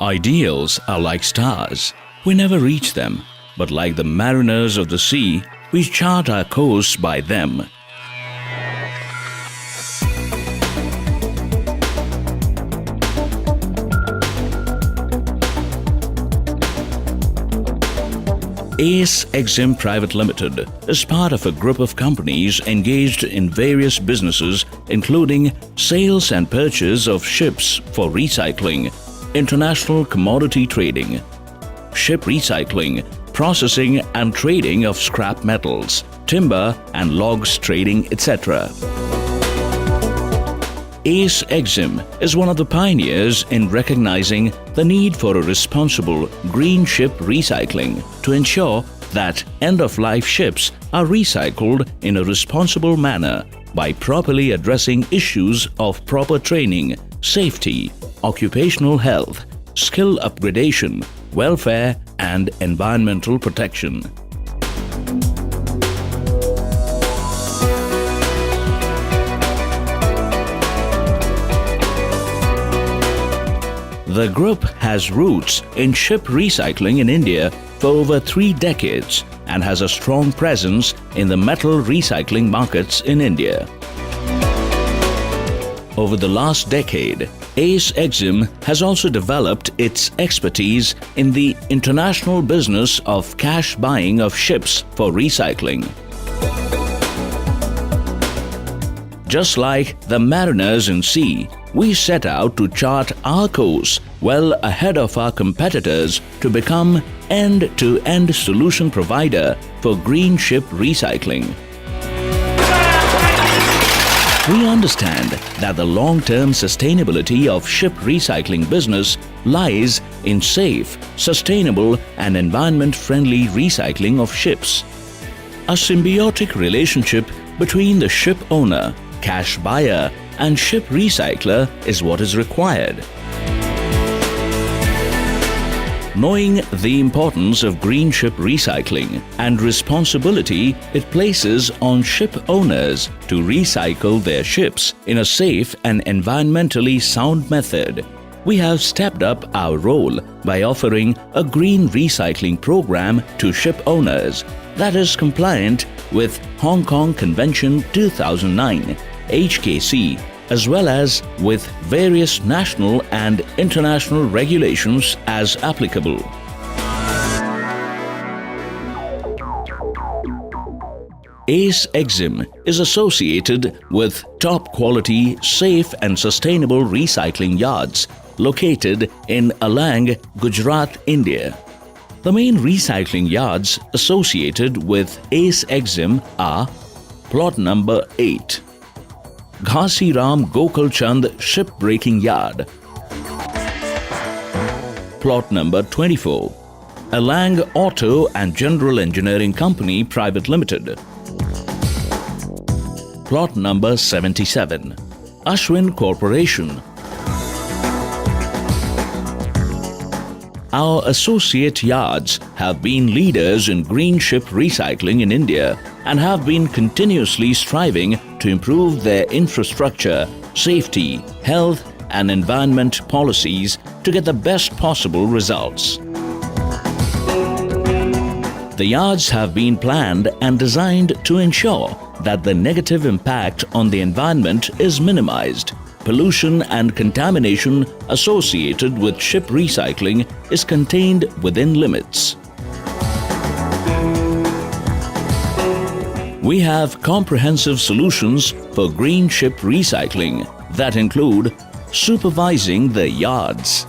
Ideals are like stars. We never reach them, but like the mariners of the sea, we chart our course by them. Ace Exim Private Limited is part of a group of companies engaged in various businesses including sales and purchase of ships for recycling, international commodity trading, ship recycling, processing and trading of scrap metals, timber and logs trading, etc. Ace Exim is one of the pioneers in recognizing the need for a responsible green ship recycling to ensure that end-of-life ships are recycled in a responsible manner by properly addressing issues of proper training, safety, occupational health, skill upgradation, welfare and environmental protection. The group has roots in ship recycling in India for over 3 decades and has a strong presence in the metal recycling markets in India. Over the last decade, Ace Exim has also developed its expertise in the international business of cash buying of ships for recycling. Just like the mariners in sea, we set out to chart our course well ahead of our competitors to become end-to-end solution provider for green ship recycling. We understand that the long-term sustainability of ship recycling business lies in safe, sustainable and environment-friendly recycling of ships. A symbiotic relationship between the ship owner, cash buyer and ship recycler is what is required. Knowing the importance of green ship recycling and responsibility it places on ship owners to recycle their ships in a safe and environmentally sound method, we have stepped up our role by offering a green recycling program to ship owners that is compliant with Hong Kong Convention 2009, HKC, as well as with various national and international regulations as applicable. Ace Exim is associated with top-quality, safe and sustainable recycling yards located in Alang, Gujarat, India. The main recycling yards associated with Ace Exim are Plot number 8, Ghasi Ram Gokul Chand Shipbreaking Yard. Plot number 24, Alang Auto and General Engineering Company Private Limited. Plot number 77, Ashwin Corporation. Our associate yards have been leaders in green ship recycling in India and have been continuously striving to improve their infrastructure, safety, health and environment policies to get the best possible results. The yards have been planned and designed to ensure that the negative impact on the environment is minimized. Pollution and contamination associated with ship recycling is contained within limits. We have comprehensive solutions for green ship recycling that include supervising the yards,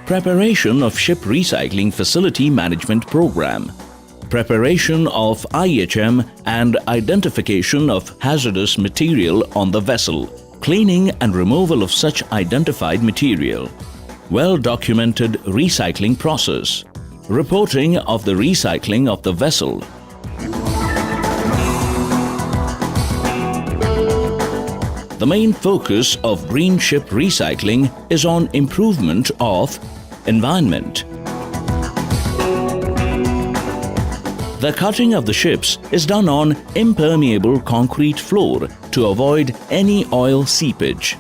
preparation of ship recycling facility management program, preparation of IHM and identification of hazardous material on the vessel, cleaning and removal of such identified material, well-documented recycling process, reporting of the recycling of the vessel. The main focus of green ship recycling is on improvement of environment. The cutting of the ships is done on impermeable concrete floor to avoid any oil seepage.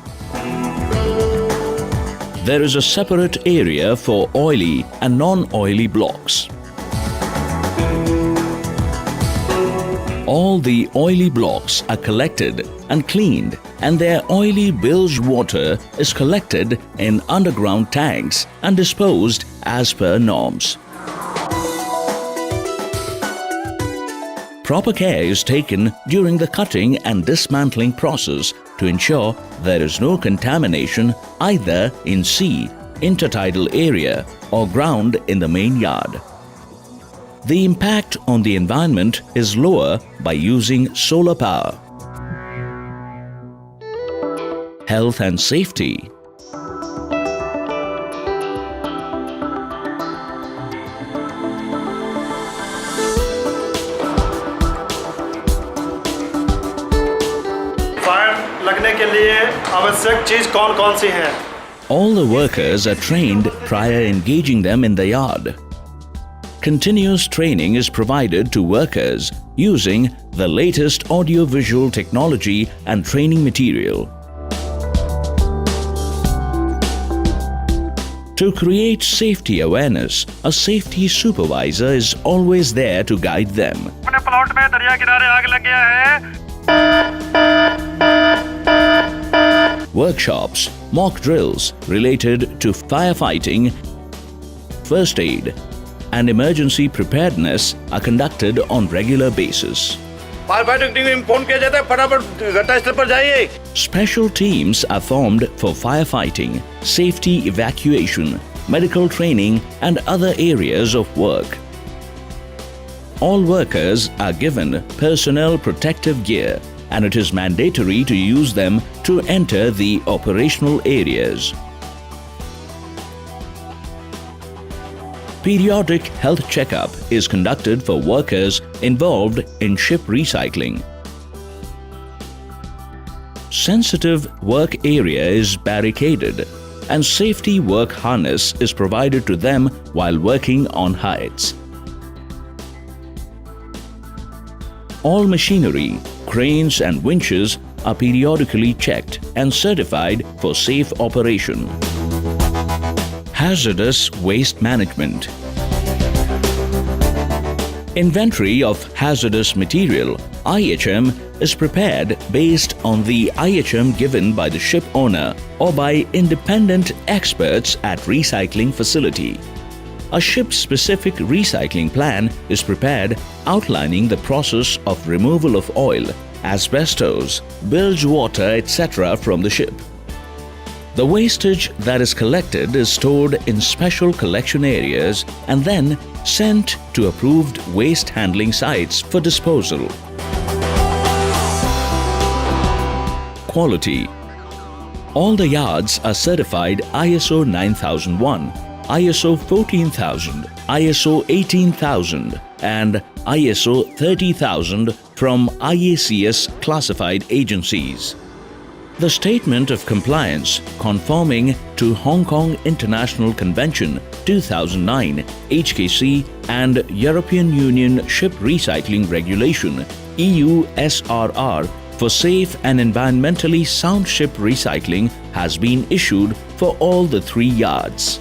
there is a separate area for oily and non-oily blocks. All the oily blocks are collected and cleaned, and their oily bilge water is collected in underground tanks and disposed as per norms. Proper care is taken during the cutting and dismantling process to ensure there is no contamination either in sea, intertidal area or ground in the main yard. The impact on the environment is lower by using solar power. Health and safety. Fire लगने के लिए आवश्यक चीज कौन-कौन सी हैं? All the workers are trained prior engaging them in the yard. Continuous training is provided to workers using the latest audio-visual technology and training material. To create safety awareness, a safety supervisor is always there to guide them. अपने plot में दरिया किनारे आग लग गया है। Workshops, mock drills related to firefighting, first aid, and emergency preparedness are conducted on regular basis. Fire fighting team में phone किया जाता है, फटाफट घटनास्थल पर जाइए। Special teams are formed for firefighting, safety evacuation, medical training, and other areas of work. All workers are given personnel protective gear, and it is mandatory to use them to enter the operational areas. Periodic health checkup is conducted for workers involved in ship recycling. Sensitive work area is barricaded, and safety work harness is provided to them while working on heights. All machinery, cranes and winches are periodically checked and certified for safe operation. Hazardous waste management. Inventory of hazardous material (IHM) is prepared based on the IHM given by the ship owner or by independent experts at recycling facility. A ship-specific recycling plan is prepared outlining the process of removal of oil, asbestos, bilge water, etc. from the ship. The wastage that is collected is stored in special collection areas and then sent to approved waste handling sites for disposal. Quality. All the yards are certified ISO 9001, ISO 14000, ISO 18000 and ISO 30000 from IACS classified agencies. The Statement of Compliance conforming to Hong Kong International Convention 2009 HKC and European Union Ship Recycling Regulation EU SRR for safe and environmentally sound ship recycling has been issued for all the 3 yards.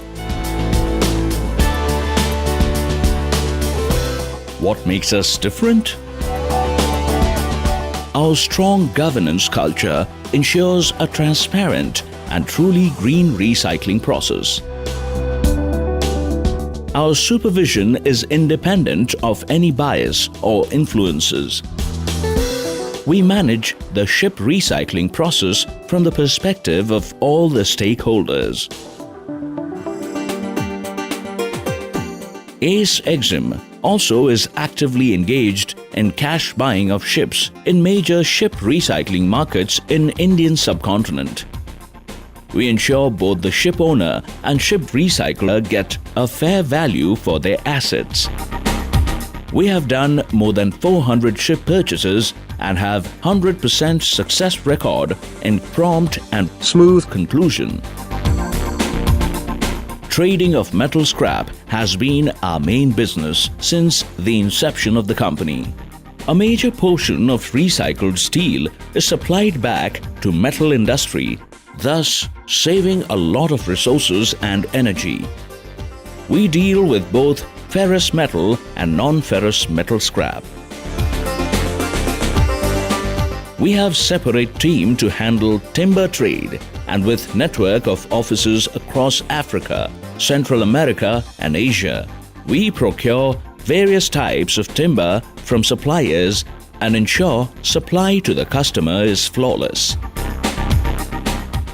What makes us different? Our strong governance culture ensures a transparent and truly green recycling process. Our supervision is independent of any bias or influences. We manage the ship recycling process from the perspective of all the stakeholders. Ace Exim also is actively engaged in cash buying of ships in major ship recycling markets in Indian subcontinent. We ensure both the ship owner and ship recycler get a fair value for their assets. We have done more than 400 ship purchases and have 100% success record in prompt and smooth conclusion. Trading of metal scrap has been our main business since the inception of the company. A major portion of recycled steel is supplied back to metal industry, thus saving a lot of resources and energy. We deal with both ferrous metal and non-ferrous metal scrap. We have separate team to handle timber trade, and with network of offices across Africa, Central America and Asia, we procure various types of timber from suppliers and ensure supply to the customer is flawless.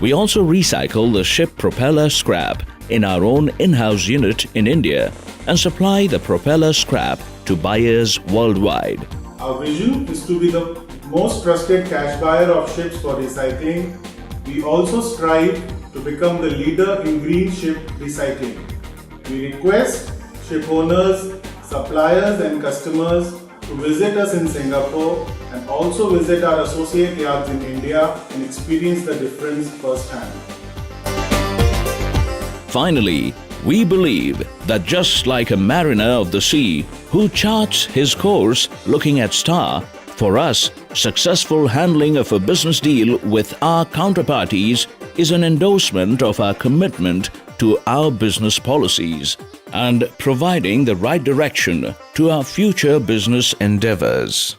We also recycle the ship propeller scrap in our own in-house unit in India and supply the propeller scrap to buyers worldwide. Our vision is to be the most trusted cash buyer of ships for recycling. We also strive to become the leader in green ship recycling. We request ship owners, suppliers and customers to visit us in Singapore and also visit our associate yards in India and experience the difference firsthand. Finally, we believe that just like a mariner of the sea who charts his course looking at star, for us, successful handling of a business deal with our counterparties is an endorsement of our commitment to our business policies and providing the right direction to our future business endeavors.